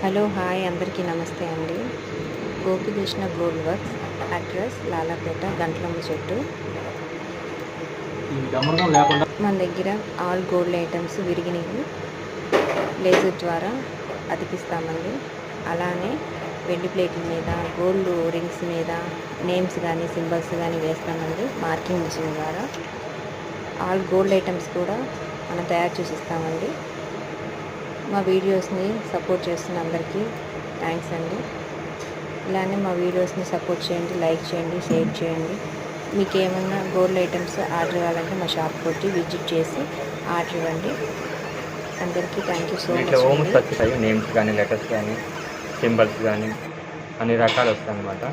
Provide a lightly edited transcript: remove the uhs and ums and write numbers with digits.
Hello hi అందరికీ నమస్తే అండి. Gopikrishna gold works, address Lalapet, గంట్లమ్మ చెట్టు. మన దగ్గర ఆల్ గోల్డ్ ఐటమ్స్ విరిగినవి లేజర్ ద్వారా అతికిస్తామండి. అలానే వెండి ప్లేట్ల మీద, గోల్డ్ రింగ్స్ మీద నేమ్స్ కానీ సింబల్స్ కానీ వేస్తామండి మార్కింగ్ మిషన్ ద్వారా. ఆల్ గోల్డ్ ఐటమ్స్ కూడా మనం తయారు చేసి ఇస్తామండి. మా వీడియోస్ని సపోర్ట్ చేస్తున్న అందరికీ థ్యాంక్స్ అండి. ఇలానే మా వీడియోస్ని సపోర్ట్ చేయండి, లైక్ చేయండి, షేర్ చేయండి. మీకు ఏమైనా గోల్డ్ ఐటమ్స్ ఆర్డర్ ఇవ్వాలంటే మా షాప్కి వచ్చి విజిట్ చేసి ఆర్డర్ ఇవ్వండి. అందరికీ thank you so much. Names కానీ లెటర్స్ కానీ సింబల్స్ కానీ అన్ని రకాలు వస్తాయి అన్నమాట.